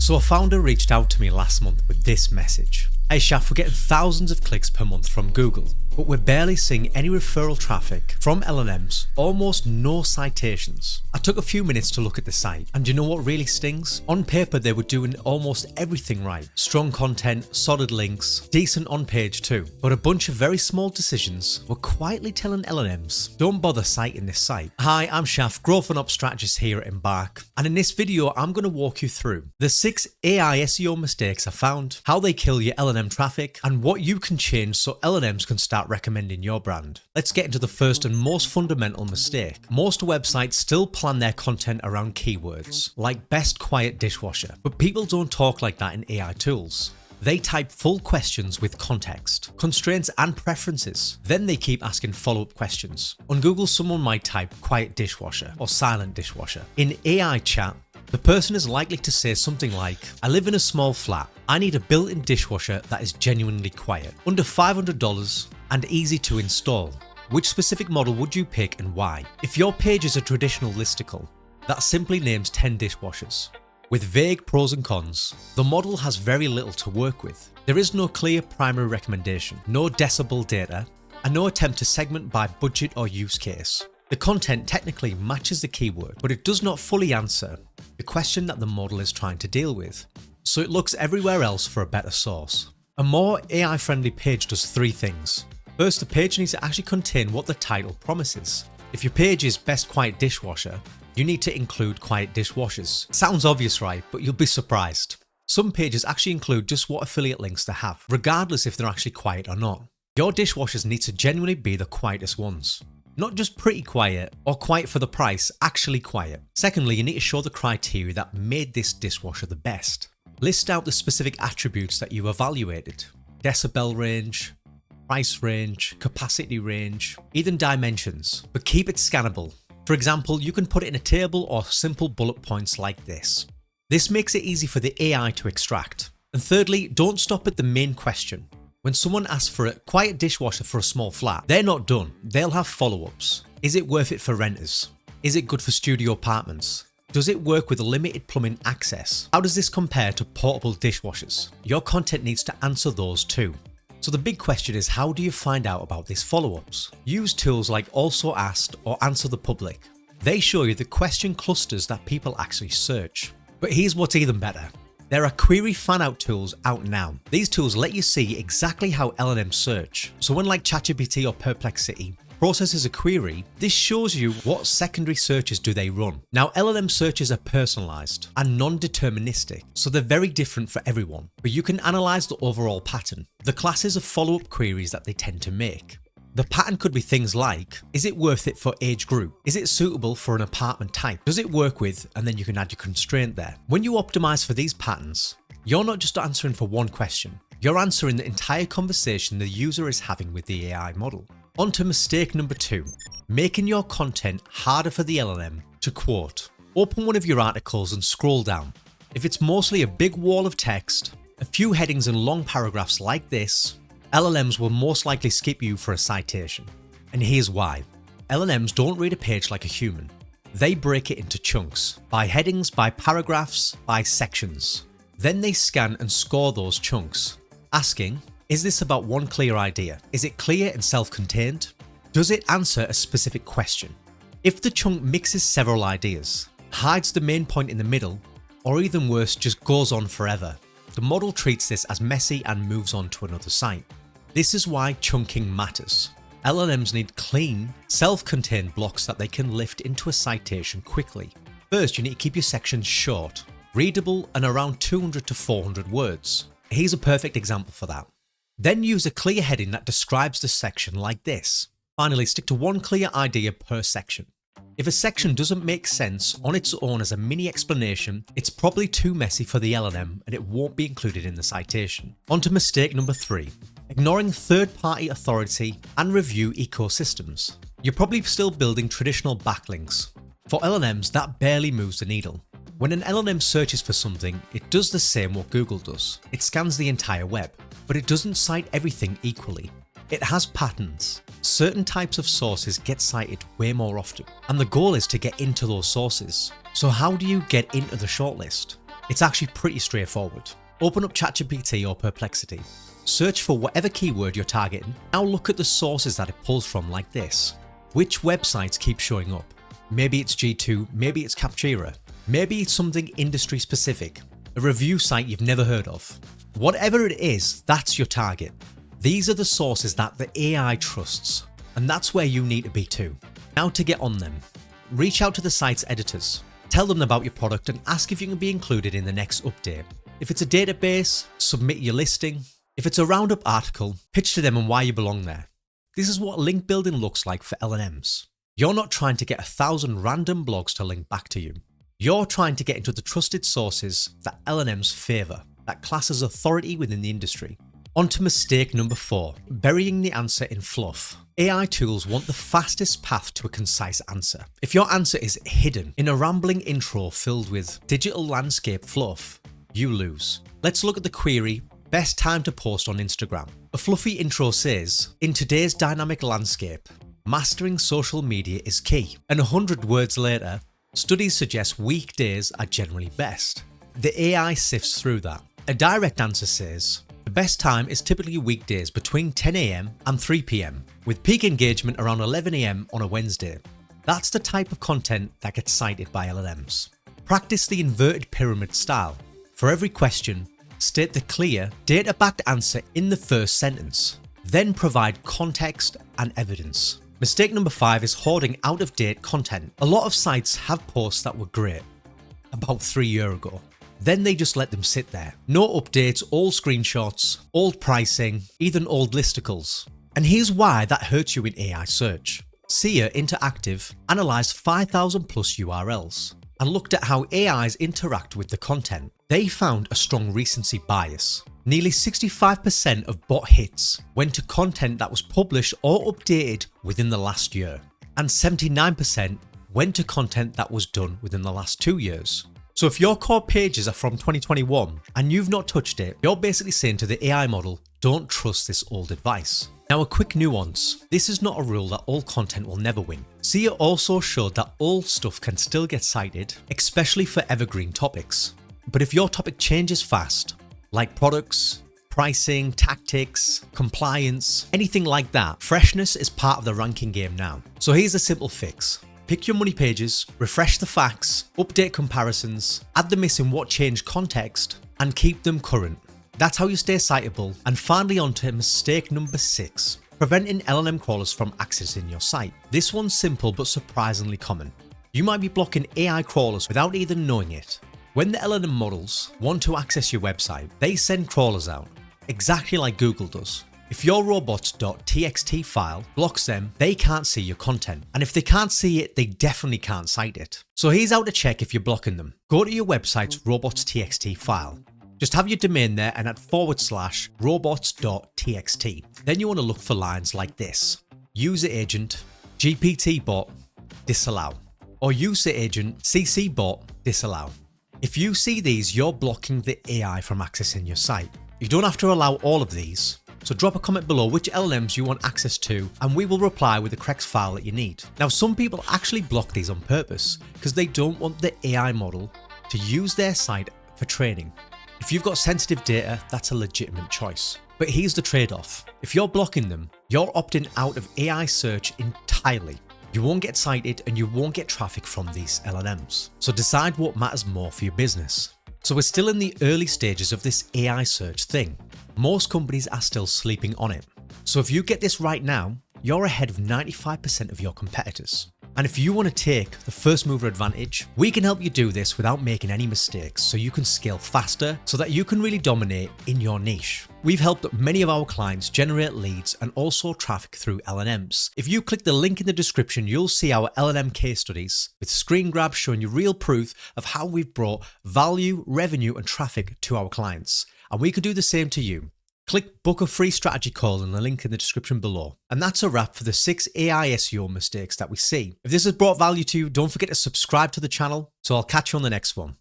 So a founder reached out to me last month with this message. Hey Shaf, we're getting thousands of clicks per month from Google, but we're barely seeing any referral traffic from LLMs, almost no citations. I took a few minutes to look at the site, and you know what really stings? On paper they were doing almost everything right. Strong content, solid links, decent on page too. But a bunch of very small decisions were quietly telling LLMs, don't bother citing this site. Hi, I'm Shaf, Growth and Ops Strategist here at Embarque, and in this video I'm going to walk you through the 6 AI SEO mistakes I found, how they kill your LLM traffic, and what you can change so LLMs can start recommending your brand. Let's get into the first and most fundamental mistake. Most websites still plan their content around keywords, like best quiet dishwasher, but people don't talk like that in AI tools. They type full questions with context, constraints and preferences. Then they keep asking follow-up questions. On Google, someone might type quiet dishwasher or silent dishwasher. In AI chat, the person is likely to say something like, I live in a small flat. I need a built-in dishwasher that is genuinely quiet, under $500 and easy to install. Which specific model would you pick and why? If your page is a traditional listicle that simply names 10 dishwashers, with vague pros and cons, the model has very little to work with. There is no clear primary recommendation, no decibel data, and no attempt to segment by budget or use case. The content technically matches the keyword, but it does not fully answer the question that the model is trying to deal with. So it looks everywhere else for a better source. A more AI-friendly page does 3 things. First, the page needs to actually contain what the title promises. If your page is best quiet dishwasher, you need to include quiet dishwashers. Sounds obvious, right? But you'll be surprised. Some pages actually include just what affiliate links they have, regardless if they're actually quiet or not. Your dishwashers need to genuinely be the quietest ones. Not just pretty quiet or quiet for the price, actually quiet. Secondly, you need to show the criteria that made this dishwasher the best. List out the specific attributes that you evaluated. Decibel range, price range, capacity range, even dimensions, but keep it scannable. For example, you can put it in a table or simple bullet points like this. This makes it easy for the AI to extract. And thirdly, don't stop at the main question. When someone asks for a quiet dishwasher for a small flat, they're not done. They'll have follow-ups. Is it worth it for renters? Is it good for studio apartments? Does it work with limited plumbing access? How does this compare to portable dishwashers? Your content needs to answer those too. So the big question is, how do you find out about these follow-ups? Use tools like Also Asked or Answer the Public. They show you the question clusters that people actually search. But here's what's even better. There are query fan-out tools out now. These tools let you see exactly how LLMs search. So when like ChatGPT or Perplexity processes a query, this shows you what secondary searches do they run. Now LLM searches are personalized and non-deterministic, so they're very different for everyone, but you can analyze the overall pattern, the classes of follow-up queries that they tend to make. The pattern could be things like, is it worth it for age group? Is it suitable for an apartment type? Does it work with, and then you can add your constraint there. When you optimize for these patterns, you're not just answering for one question, you're answering the entire conversation the user is having with the AI model. On to mistake number 2, making your content harder for the LLM to quote. Open one of your articles and scroll down. If it's mostly a big wall of text, a few headings and long paragraphs like this, LLMs will most likely skip you for a citation. And here's why. LLMs don't read a page like a human. They break it into chunks, by headings, by paragraphs, by sections. Then they scan and score those chunks, asking, is this about one clear idea? Is it clear and self-contained? Does it answer a specific question? If the chunk mixes several ideas, hides the main point in the middle, or even worse, just goes on forever, the model treats this as messy and moves on to another site. This is why chunking matters. LLMs need clean, self-contained blocks that they can lift into a citation quickly. First, you need to keep your sections short, readable, and around 200 to 400 words. Here's a perfect example for that. Then use a clear heading that describes the section like this. Finally, stick to one clear idea per section. If a section doesn't make sense on its own as a mini explanation, it's probably too messy for the LLM and it won't be included in the citation. On to mistake number 3, ignoring third-party authority and review ecosystems. You're probably still building traditional backlinks. For LLMs, that barely moves the needle. When an LLM searches for something, it does the same what Google does. It scans the entire web, but it doesn't cite everything equally. It has patterns. Certain types of sources get cited way more often, and the goal is to get into those sources. So how do you get into the shortlist? It's actually pretty straightforward. Open up ChatGPT or Perplexity. Search for whatever keyword you're targeting. Now look at the sources that it pulls from like this. Which websites keep showing up? Maybe it's G2, maybe it's Captura, maybe it's something industry specific, a review site you've never heard of. Whatever it is, that's your target. These are the sources that the AI trusts, and that's where you need to be too. Now to get on them, reach out to the site's editors. Tell them about your product and ask if you can be included in the next update. If it's a database, submit your listing. If it's a roundup article, pitch to them on why you belong there. This is what link building looks like for LLMs. You're not trying to get 1,000 random blogs to link back to you. You're trying to get into the trusted sources that LLMs favour, that class as authority within the industry. On to mistake number 4, burying the answer in fluff. AI tools want the fastest path to a concise answer. If your answer is hidden in a rambling intro filled with digital landscape fluff, you lose. Let's look at the query, best time to post on Instagram. A fluffy intro says, in today's dynamic landscape, mastering social media is key. And 100 words later, studies suggest weekdays are generally best. The AI sifts through that. A direct answer says, the best time is typically weekdays between 10 AM and 3 PM, with peak engagement around 11 AM on a Wednesday. That's the type of content that gets cited by LLMs. Practice the inverted pyramid style. For every question, state the clear, data-backed answer in the first sentence. Then provide context and evidence. Mistake number 5 is hoarding out-of-date content. A lot of sites have posts that were great about 3 years ago. Then they just let them sit there. No updates, old screenshots, old pricing, even old listicles. And here's why that hurts you in AI search. SEO Interactive analysed 5,000 plus URLs and looked at how AIs interact with the content. They found a strong recency bias. Nearly 65% of bot hits went to content that was published or updated within the last year, and 79% went to content that was done within the last 2 years. So if your core pages are from 2021 and you've not touched it, you're basically saying to the AI model, don't trust this old advice. Now a quick nuance, this is not a rule that all content will never win. SEO also showed that old stuff can still get cited, especially for evergreen topics. But if your topic changes fast, like products, pricing, tactics, compliance, anything like that, freshness is part of the ranking game now. So here's a simple fix. Pick your money pages, refresh the facts, update comparisons, add the missing what changed context, and keep them current. That's how you stay citable. And finally on to mistake number 6, preventing LLM crawlers from accessing your site. This one's simple but surprisingly common. You might be blocking AI crawlers without even knowing it. When the LLM models want to access your website, they send crawlers out, exactly like Google does. If your robots.txt file blocks them, they can't see your content. And if they can't see it, they definitely can't cite it. So here's how to check if you're blocking them. Go to your website's robots.txt file. Just have your domain there and add /robots.txt. Then you want to look for lines like this. User agent, GPT bot, disallow. Or user agent, CC bot, disallow. If you see these, you're blocking the AI from accessing your site. You don't have to allow all of these. So drop a comment below which LLMs you want access to and we will reply with the correct file that you need. Now some people actually block these on purpose because they don't want the AI model to use their site for training. If you've got sensitive data, that's a legitimate choice. But here's the trade-off. If you're blocking them, you're opting out of AI search entirely. You won't get cited and you won't get traffic from these LLMs. So decide what matters more for your business. So we're still in the early stages of this AI search thing. Most companies are still sleeping on it. So if you get this right now, you're ahead of 95% of your competitors. And if you want to take the first mover advantage, we can help you do this without making any mistakes so you can scale faster so that you can really dominate in your niche. We've helped many of our clients generate leads and also traffic through LLMs. If you click the link in the description, you'll see our LLM case studies with screen grabs showing you real proof of how we've brought value, revenue, and traffic to our clients. And we could do the same to you. Click book a free strategy call in the link in the description below. And that's a wrap for the 6 AI SEO mistakes that we see. If this has brought value to you, don't forget to subscribe to the channel. So I'll catch you on the next one.